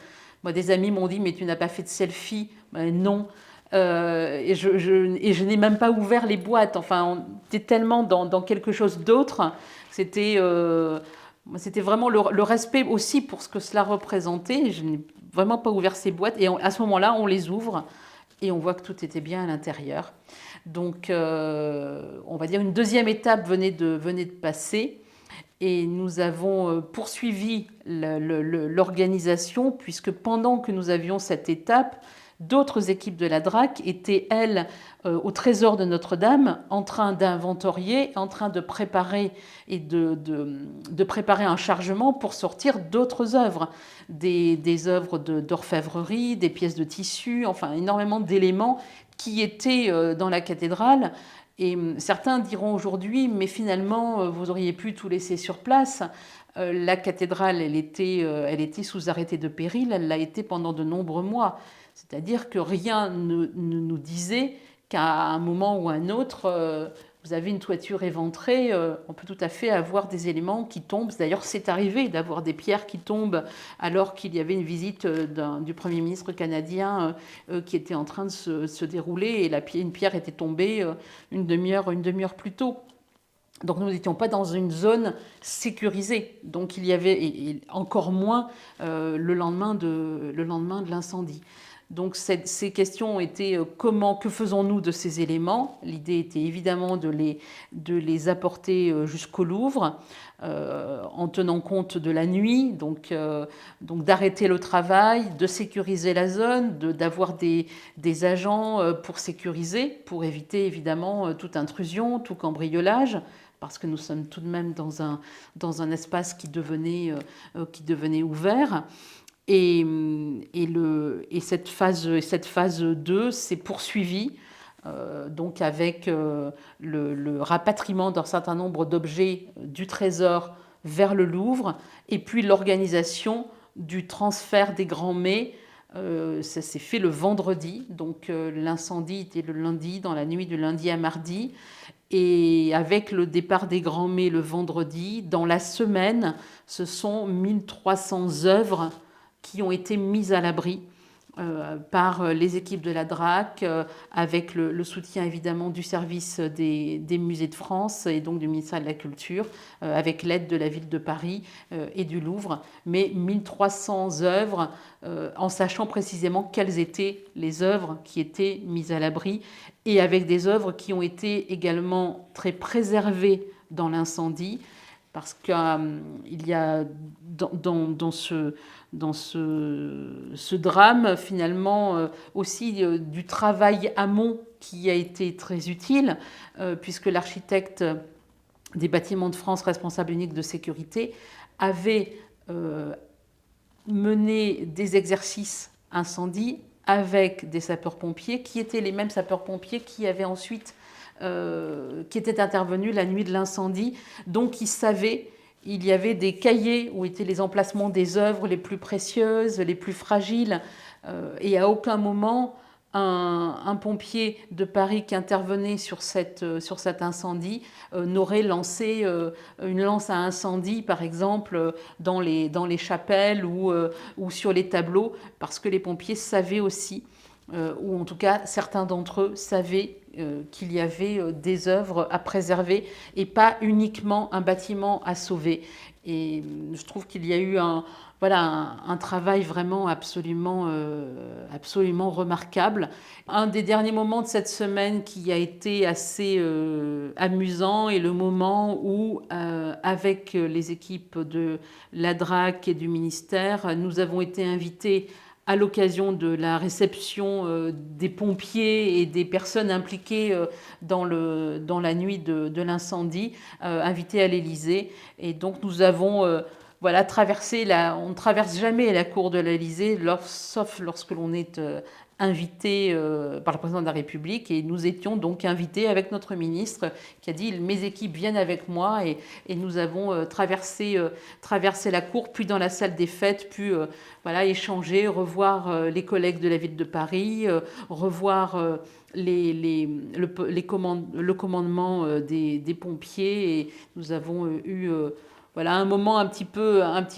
Moi, des amis m'ont dit, mais tu n'as pas fait de selfie ? Non. Et je n'ai même pas ouvert les boîtes. Enfin, on était tellement dans quelque chose d'autre. C'était vraiment le respect aussi pour ce que cela représentait. Je n'ai vraiment pas ouvert ces boîtes. Et à ce moment-là, on les ouvre. Et on voit que tout était bien à l'intérieur. Donc, on va dire une deuxième étape venait de passer. Et nous avons poursuivi l'organisation, puisque pendant que nous avions cette étape, d'autres équipes de la DRAC étaient, elles, au Trésor de Notre-Dame, en train d'inventorier, en train de préparer de préparer un chargement pour sortir d'autres œuvres, des œuvres d'orfèvrerie, des pièces de tissu, enfin énormément d'éléments qui étaient dans la cathédrale. Et certains diront aujourd'hui, mais finalement, vous auriez pu tout laisser sur place. La cathédrale, elle était sous arrêté de péril, elle l'a été pendant de nombreux mois. C'est-à-dire que rien ne nous disait qu'à un moment ou un autre, vous avez une toiture éventrée, on peut tout à fait avoir des éléments qui tombent. D'ailleurs, c'est arrivé d'avoir des pierres qui tombent alors qu'il y avait une visite du Premier ministre canadien qui était en train de se dérouler et une pierre était tombée une demi-heure plus tôt. Donc nous n'étions pas dans une zone sécurisée. Donc il y avait, et encore moins le lendemain de l'incendie. Donc ces questions ont été que faisons-nous de ces éléments? L'idée était évidemment de les apporter jusqu'au Louvre, en tenant compte de la nuit, donc d'arrêter le travail, de sécuriser la zone, d'avoir des agents pour sécuriser, pour éviter évidemment toute intrusion, tout cambriolage, parce que nous sommes tout de même dans un espace qui devenait ouvert. Et cette phase 2 s'est poursuivie donc avec le rapatriement d'un certain nombre d'objets du Trésor vers le Louvre et puis l'organisation du transfert des grands mets. Ça s'est fait le vendredi, donc l'incendie était le lundi, dans la nuit de lundi à mardi. Et avec le départ des grands mets le vendredi, dans la semaine, ce sont 1300 œuvres qui ont été mises à l'abri par les équipes de la DRAC, avec le soutien évidemment du service des musées de France et donc du ministère de la Culture, avec l'aide de la ville de Paris et du Louvre, mais 1300 œuvres, en sachant précisément quelles étaient les œuvres qui étaient mises à l'abri, et avec des œuvres qui ont été également très préservées dans l'incendie, parce qu'il y a dans ce drame, finalement, aussi du travail amont qui a été très utile, puisque l'architecte des Bâtiments de France, responsable unique de sécurité, avait mené des exercices incendie avec des sapeurs-pompiers, qui étaient les mêmes sapeurs-pompiers qui avaient ensuite qui étaient intervenus la nuit de l'incendie. Donc ils savaient, il y avait des cahiers où étaient les emplacements des œuvres les plus précieuses, les plus fragiles, et à aucun moment un pompier de Paris qui intervenait sur cet incendie n'aurait lancé une lance à incendie, par exemple, dans les chapelles ou sur les tableaux, parce que les pompiers savaient aussi, ou en tout cas certains d'entre eux savaient qu'il y avait des œuvres à préserver et pas uniquement un bâtiment à sauver. Et je trouve qu'il y a eu un travail vraiment absolument remarquable. Un des derniers moments de cette semaine qui a été assez amusant est le moment où, avec les équipes de la DRAC et du ministère, nous avons été invités à l'occasion de la réception des pompiers et des personnes impliquées dans la nuit de l'incendie, invités à l'Élysée. Et donc nous avons traversé on ne traverse jamais la cour de l'Élysée, sauf lorsque l'on est invité par le président de la République, et nous étions donc invités avec notre ministre qui a dit « mes équipes viennent avec moi » et nous avons traversé la cour, puis dans la salle des fêtes, puis échanger, revoir les collègues de la ville de Paris, revoir le commandement des pompiers, et nous avons eu un moment un petit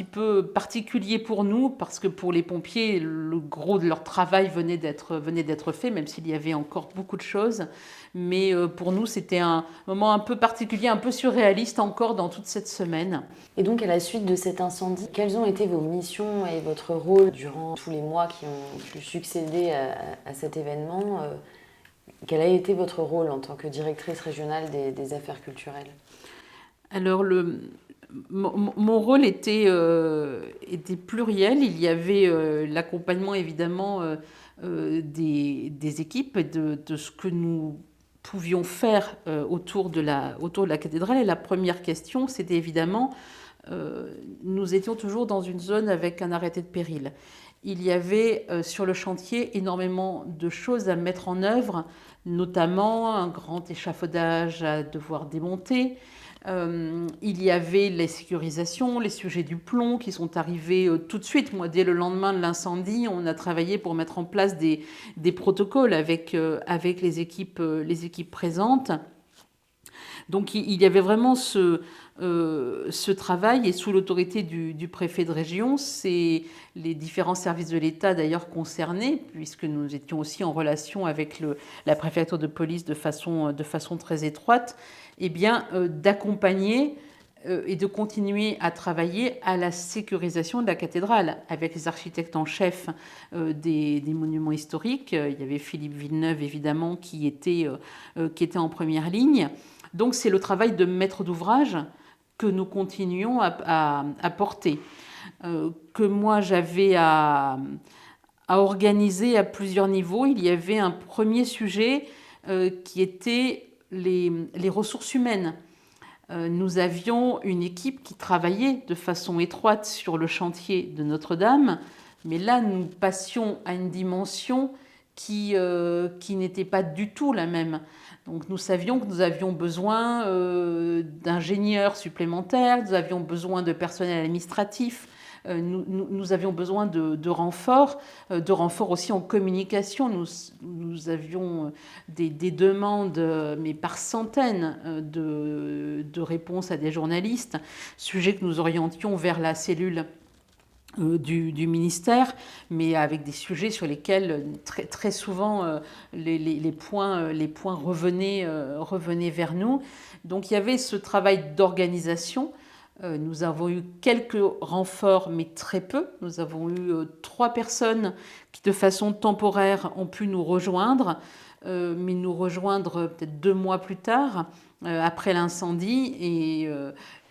peu particulier pour nous, parce que pour les pompiers, le gros de leur travail venait d'être fait, même s'il y avait encore beaucoup de choses. Mais pour nous, c'était un moment un peu particulier, un peu surréaliste encore dans toute cette semaine. Et donc, à la suite de cet incendie, quelles ont été vos missions et votre rôle durant tous les mois qui ont pu succéder à cet événement? Quel a été votre rôle en tant que directrice régionale des affaires culturelles? Alors, mon rôle était pluriel. Il y avait l'accompagnement évidemment des équipes et de ce que nous pouvions faire autour de la cathédrale. Et la première question, c'était évidemment, nous étions toujours dans une zone avec un arrêté de péril. Il y avait sur le chantier énormément de choses à mettre en œuvre, notamment un grand échafaudage à devoir démonter. Il y avait les sécurisations, les sujets du plomb qui sont arrivés tout de suite. Moi, dès le lendemain de l'incendie, on a travaillé pour mettre en place des protocoles avec les équipes présentes. Donc il y avait vraiment ce travail, et sous l'autorité du préfet de région, c'est les différents services de l'État d'ailleurs concernés, puisque nous étions aussi en relation avec la préfecture de police de façon très étroite, eh bien d'accompagner et de continuer à travailler à la sécurisation de la cathédrale avec les architectes en chef des monuments historiques. Il y avait Philippe Villeneuve, évidemment, qui était en première ligne. Donc c'est le travail de maître d'ouvrage que nous continuons à porter, que moi j'avais à organiser à plusieurs niveaux. Il y avait un premier sujet qui était les ressources humaines. Nous avions une équipe qui travaillait de façon étroite sur le chantier de Notre-Dame, mais là, nous passions à une dimension qui n'était pas du tout la même. Donc nous savions que nous avions besoin d'ingénieurs supplémentaires, nous avions besoin de personnel administratif, nous avions besoin de renforts aussi en communication. Nous avions des demandes, mais par centaines, de réponses à des journalistes, sujet que nous orientions vers la cellule du ministère, mais avec des sujets sur lesquels très, très souvent les points revenaient vers nous. Donc il y avait ce travail d'organisation. Nous avons eu quelques renforts, mais très peu. Nous avons eu 3 personnes qui, de façon temporaire, ont pu nous rejoindre, mais nous rejoindre peut-être 2 mois plus tard, après l'incendie,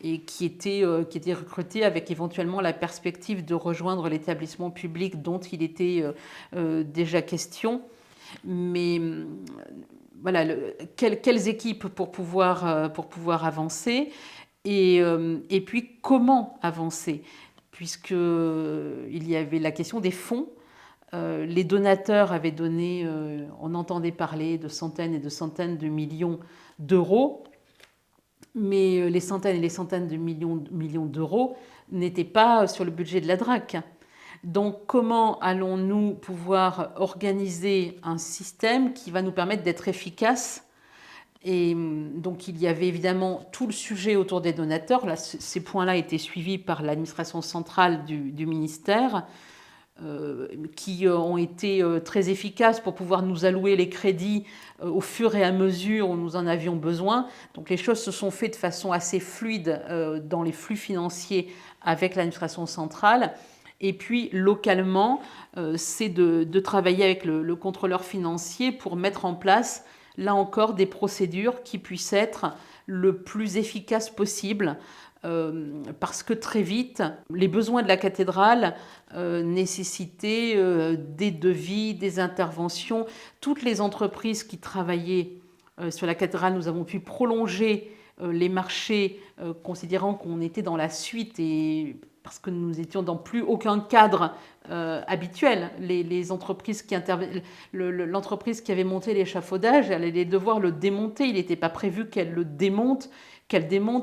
et qui étaient recrutés avec éventuellement la perspective de rejoindre l'établissement public dont il était déjà question. Mais voilà, quelles équipes pour pouvoir avancer, et puis comment avancer, puisqu'il y avait la question des fonds. Les donateurs avaient donné, on entendait parler de centaines et de centaines de millions d'euros, mais les centaines et les centaines de millions d'euros n'étaient pas sur le budget de la DRAC. Donc comment allons-nous pouvoir organiser un système qui va nous permettre d'être efficaces? Et donc il y avait évidemment tout le sujet autour des donateurs. Là, ces points-là étaient suivis par l'administration centrale du ministère, qui ont été très efficaces pour pouvoir nous allouer les crédits au fur et à mesure où nous en avions besoin. Donc les choses se sont faites de façon assez fluide dans les flux financiers avec l'administration centrale. Et puis localement, c'est de travailler avec le contrôleur financier pour mettre en place, là encore, des procédures qui puissent être le plus efficaces possible, parce que très vite, les besoins de la cathédrale nécessitaient des devis, des interventions. Toutes les entreprises qui travaillaient sur la cathédrale, nous avons pu prolonger les marchés, considérant qu'on était dans la suite, et parce que nous étions dans plus aucun cadre habituel. Les entreprises l'entreprise qui avait monté l'échafaudage, elle allait devoir le démonter. Il n'était pas prévu qu'elle démonte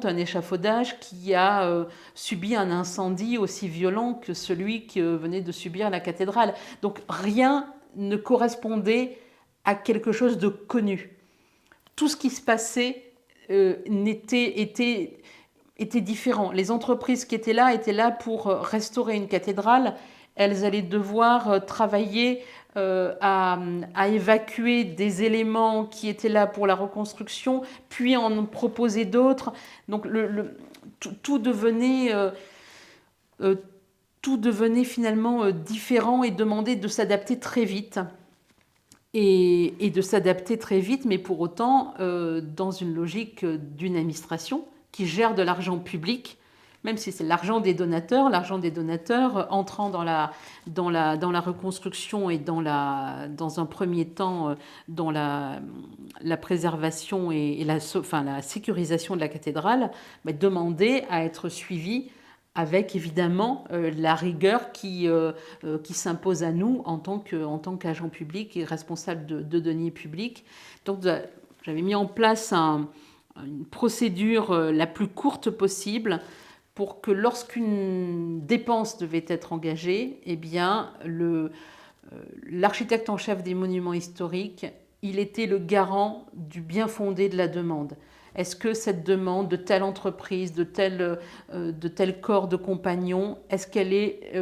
un échafaudage qui a subi un incendie aussi violent que celui que venait de subir la cathédrale. Donc rien ne correspondait à quelque chose de connu. Tout ce qui se passait était différent. Les entreprises qui étaient là pour restaurer une cathédrale. Elles allaient devoir travailler à évacuer des éléments qui étaient là pour la reconstruction, puis en proposer d'autres. Donc tout devenait finalement différent, et demandait de s'adapter très vite. Et de s'adapter très vite, mais pour autant dans une logique d'une administration qui gère de l'argent public, même si c'est l'argent des donateurs entrant dans la reconstruction, et dans un premier temps dans la préservation et la sécurisation de la cathédrale, demandait à être suivi avec évidemment la rigueur qui s'impose à nous en tant qu'agents publics et responsables de deniers publics. Donc j'avais mis en place une procédure la plus courte possible pour que, lorsqu'une dépense devait être engagée, eh bien l'architecte en chef des monuments historiques, il était le garant du bien fondé de la demande. Est-ce que cette demande de telle entreprise, de tel corps de compagnons, est-ce qu'elle est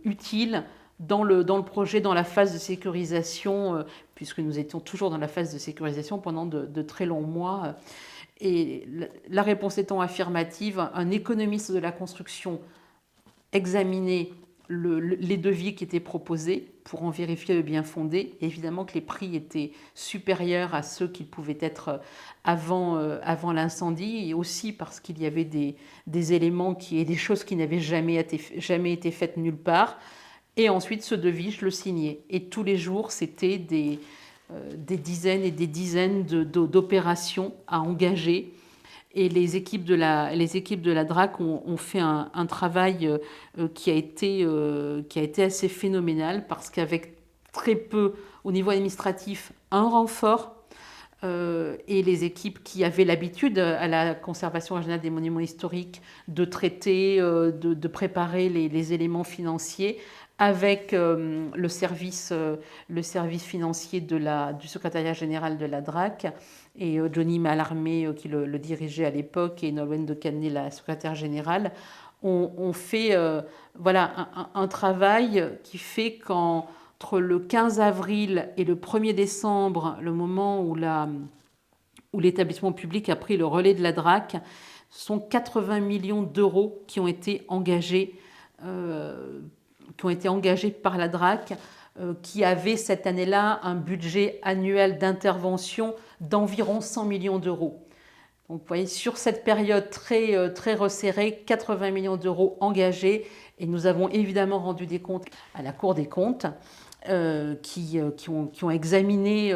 utile dans le projet, dans la phase de sécurisation, puisque nous étions toujours dans la phase de sécurisation pendant de très longs mois. Et la réponse étant affirmative, un économiste de la construction examinait les devis qui étaient proposés pour en vérifier le bien fondé. Et évidemment que les prix étaient supérieurs à ceux qu'ils pouvaient être avant l'incendie, et aussi parce qu'il y avait des éléments et des choses qui n'avaient jamais été faites nulle part. Et ensuite, ce devis, je le signais. Et tous les jours, c'était des dizaines et des dizaines d'opérations à engager. Et les équipes de la DRAC ont fait un travail qui a été assez phénoménal, parce qu'avec très peu, au niveau administratif, un renfort, et les équipes qui avaient l'habitude à la Conservation régionale des monuments historiques de traiter, de préparer les éléments financiers, avec le service financier du secrétariat général de la DRAC, et Johnny Mallarmé qui le dirigeait à l'époque, et Nolwenn de Cannet, la secrétaire générale, ont fait un travail qui fait qu'entre le 15 avril et le 1er décembre, le moment où l'établissement public a pris le relais de la DRAC, ce sont 80 millions d'euros qui ont été engagés par la DRAC, qui avait cette année-là un budget annuel d'intervention d'environ 100 millions d'euros. Donc vous voyez, sur cette période très, très resserrée, 80 millions d'euros engagés, et nous avons évidemment rendu des comptes à la Cour des comptes, qui ont examiné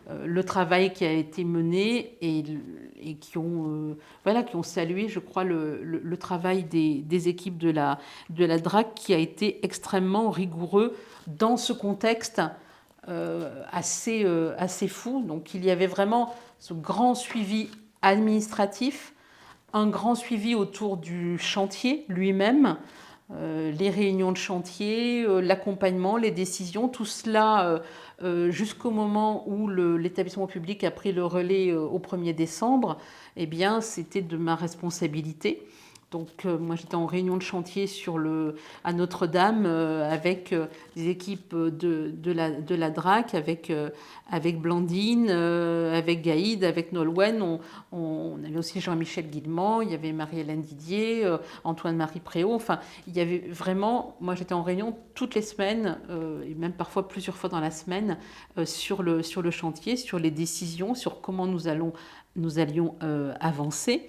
le travail qui a été mené, et qui ont salué, je crois, le travail des équipes de la DRAC, qui a été extrêmement rigoureux dans ce contexte assez fou. Donc il y avait vraiment ce grand suivi administratif, un grand suivi autour du chantier lui-même, les réunions de chantier, l'accompagnement, les décisions, tout cela jusqu'au moment où l'établissement public a pris le relais au 1er décembre, eh bien, c'était de ma responsabilité. Donc moi j'étais en réunion de chantier à Notre-Dame avec des équipes de la DRAC, avec Blandine, avec Gaïd, avec Nolwenn. On avait aussi Jean-Michel Guillemont, il y avait Marie-Hélène Didier, Antoine-Marie Préau. Enfin, il y avait vraiment... Moi j'étais en réunion toutes les semaines, et même parfois plusieurs fois dans la semaine, sur le chantier, sur les décisions, sur comment nous allions avancer.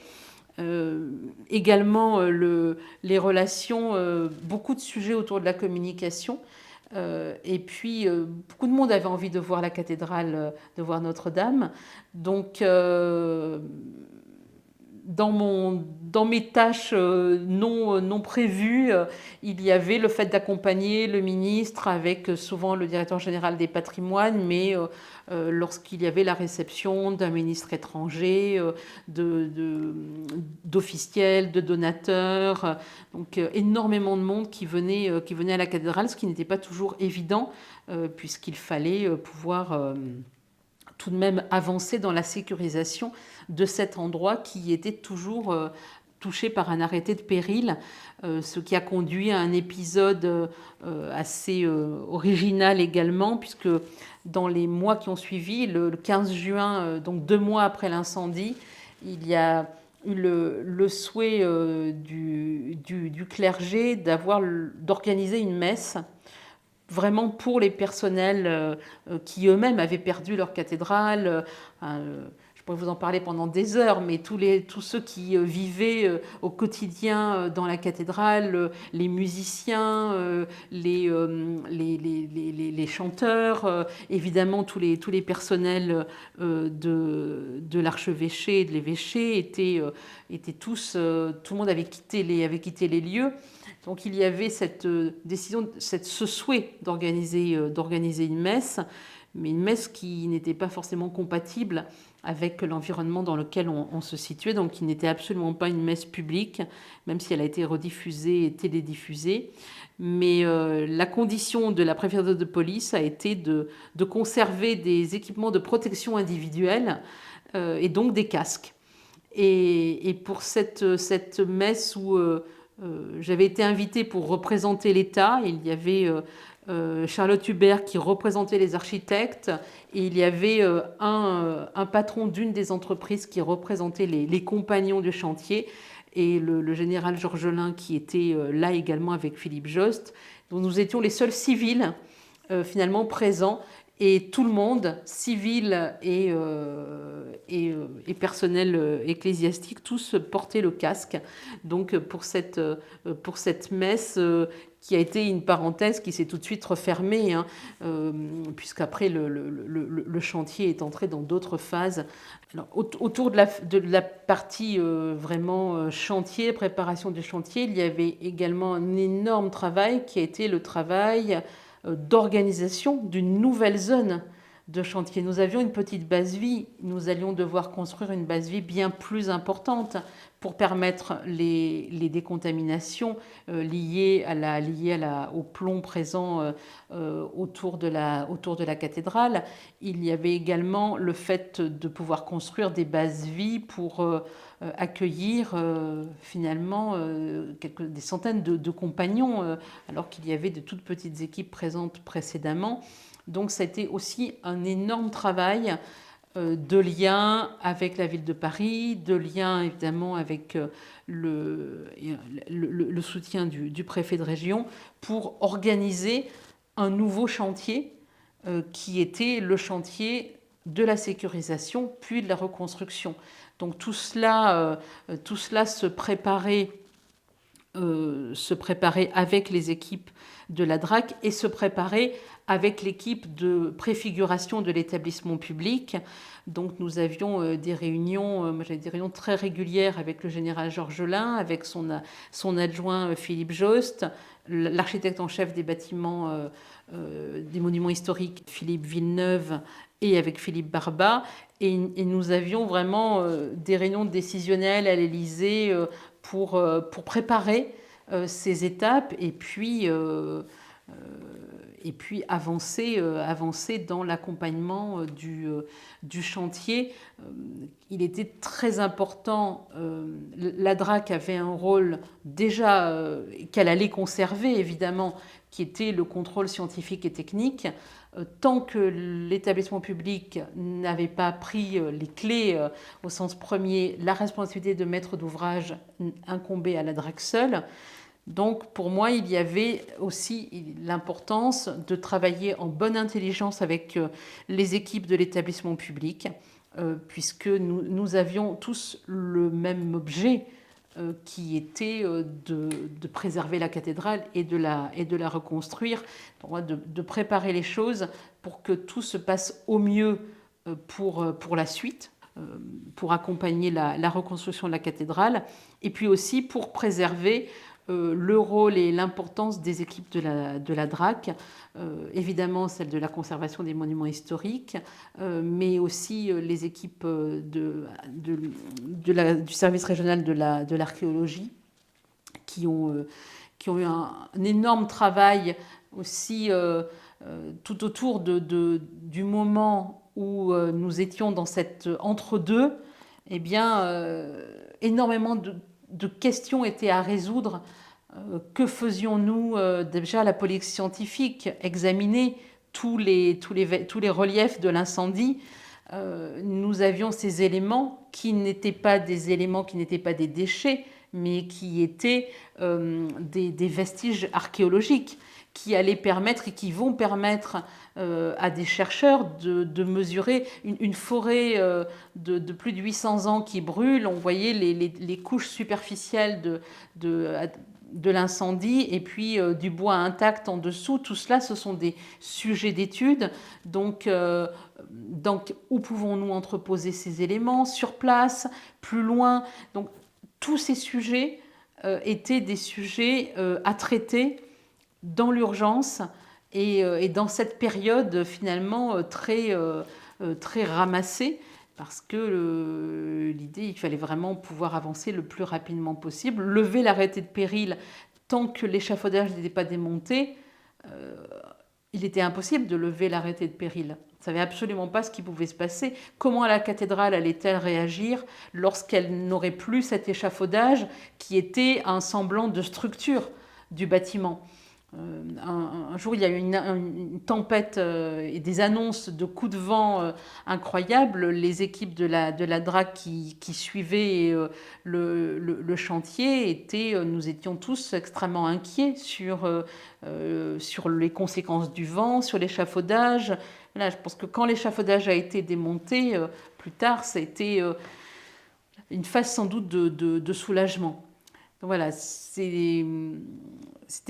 Également les relations, beaucoup de sujets autour de la communication, et puis beaucoup de monde avait envie de voir la cathédrale, de voir Notre-Dame. Donc dans mes tâches non prévues, il y avait le fait d'accompagner le ministre avec souvent le directeur général des patrimoines, mais lorsqu'il y avait la réception d'un ministre étranger, d'officiels, de donateurs, donc énormément de monde qui venait à la cathédrale, ce qui n'était pas toujours évident, puisqu'il fallait pouvoir tout de même avancer dans la sécurisation de cet endroit qui était toujours touché par un arrêté de péril, ce qui a conduit à un épisode assez original également, puisque dans les mois qui ont suivi, le 15 juin, donc 2 mois après l'incendie, il y a eu le souhait du clergé d'organiser une messe vraiment pour les personnels qui eux-mêmes avaient perdu leur cathédrale. Je pourrais vous en parler pendant des heures, mais tous ceux qui vivaient au quotidien dans la cathédrale, les musiciens, les chanteurs, évidemment tous les personnels de l'archevêché et de l'évêché étaient tous, tout le monde avait quitté les lieux. Donc il y avait cette décision, ce souhait d'organiser une messe, mais une messe qui n'était pas forcément compatible avec l'environnement dans lequel on se situait, donc qui n'était absolument pas une messe publique, même si elle a été rediffusée et télédiffusée. Mais la condition de la préfecture de police a été de conserver des équipements de protection individuelle, et donc des casques. Et pour cette messe où j'avais été invitée pour représenter l'État, il y avait Charlotte Hubert qui représentait les architectes, et il y avait un patron d'une des entreprises qui représentait les compagnons de chantier, et le général Georgelin qui était là également avec Philippe Jost. Donc nous étions les seuls civils finalement présents, et tout le monde, civil et personnel ecclésiastique, tous portaient le casque. Donc pour cette messe qui a été une parenthèse qui s'est tout de suite refermée, hein, puisqu'après le chantier est entré dans d'autres phases. Alors, autour de la partie vraiment chantier, préparation du chantier, il y avait également un énorme travail qui a été le travail d'organisation d'une nouvelle zone de chantier. Nous avions une petite base-vie, nous allions devoir construire une base-vie bien plus importante pour permettre les décontaminations liées au plomb présent autour de la cathédrale. Il y avait également le fait de pouvoir construire des bases-vie pour accueillir finalement des centaines de compagnons, alors qu'il y avait de toutes petites équipes présentes précédemment. Donc ça a été aussi un énorme travail de lien avec la ville de Paris, de lien évidemment avec le soutien du préfet de région pour organiser un nouveau chantier qui était le chantier de la sécurisation puis de la reconstruction. Donc tout cela se préparait avec les équipes de la DRAC et se préparer avec l'équipe de préfiguration de l'établissement public. Donc nous avions des réunions très régulières avec le général Georgelin, avec son adjoint Philippe Jost, l'architecte en chef des bâtiments, des monuments historiques Philippe Villeneuve, et avec Philippe Barba. Et nous avions vraiment des réunions décisionnelles à l'Élysée pour préparer ces étapes et puis avancer dans l'accompagnement du chantier. Il était très important, la DRAC avait un rôle déjà qu'elle allait conserver évidemment, qui était le contrôle scientifique et technique. Tant que l'établissement public n'avait pas pris les clés au sens premier, la responsabilité de maître d'ouvrage incombait à la DRAC seule. Donc pour moi, il y avait aussi l'importance de travailler en bonne intelligence avec les équipes de l'établissement public, puisque nous avions tous le même objet, qui était de préserver la cathédrale et de la reconstruire, de préparer les choses pour que tout se passe au mieux pour la suite, pour accompagner la reconstruction de la cathédrale, et puis aussi pour préserver le rôle et l'importance des équipes de la DRAC, évidemment celle de la conservation des monuments historiques, mais aussi les équipes du service régional de l'archéologie qui ont eu un énorme travail aussi tout autour du moment où nous étions dans cet entre-deux. Eh bien, énormément de questions étaient à résoudre. Que faisions-nous déjà à la police scientifique? Examiner tous les reliefs de l'incendie. Nous avions ces éléments qui n'étaient pas des déchets, mais qui étaient des vestiges archéologiques qui allaient permettre et qui vont permettre à des chercheurs de mesurer une forêt de plus de 800 ans qui brûle. On voyait les couches superficielles de l'incendie et puis du bois intact en dessous. Tout cela, ce sont des sujets d'étude. Donc où pouvons-nous entreposer ces éléments? Sur place, plus loin? Donc tous ces sujets étaient des sujets à traiter dans l'urgence et dans cette période finalement très ramassée, parce que l'idée, il fallait vraiment pouvoir avancer le plus rapidement possible, lever l'arrêté de péril tant que l'échafaudage n'était pas démonté. il était impossible de lever l'arrêté de péril. On ne savait absolument pas ce qui pouvait se passer. Comment la cathédrale allait-elle réagir lorsqu'elle n'aurait plus cet échafaudage qui était un semblant de structure du bâtiment. Un jour, il y a eu une tempête et des annonces de coups de vent incroyables. Les équipes de la DRAC qui suivaient le chantier nous étions tous extrêmement inquiets sur les conséquences du vent, sur l'échafaudage. Là, je pense que quand l'échafaudage a été démonté, plus tard, ça a été une phase sans doute de soulagement. Donc voilà, c'était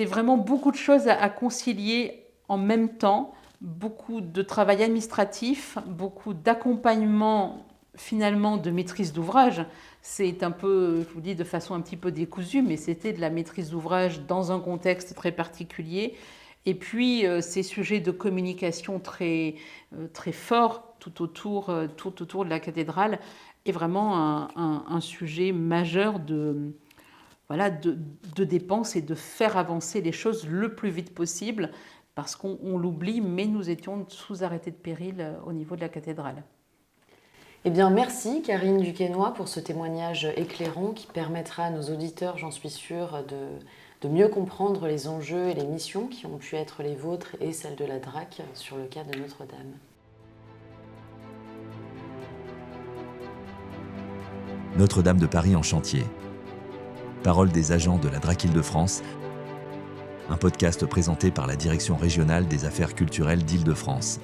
vraiment beaucoup de choses à concilier en même temps, beaucoup de travail administratif, beaucoup d'accompagnement finalement de maîtrise d'ouvrage. C'est un peu, je vous dis de façon un petit peu décousue, mais c'était de la maîtrise d'ouvrage dans un contexte très particulier. Et puis ces sujets de communication très forts tout autour de la cathédrale est vraiment un sujet majeur de dépenses et de faire avancer les choses le plus vite possible, parce qu'on l'oublie, mais nous étions sous arrêté de péril au niveau de la cathédrale. Eh bien, merci Karine Duquesnoy pour ce témoignage éclairant qui permettra à nos auditeurs, j'en suis sûre, de mieux comprendre les enjeux et les missions qui ont pu être les vôtres et celles de la DRAC sur le cas de Notre-Dame. Notre-Dame de Paris en chantier. Parole des agents de la DRAC Île-de-France, un podcast présenté par la Direction régionale des affaires culturelles d'Île-de-France.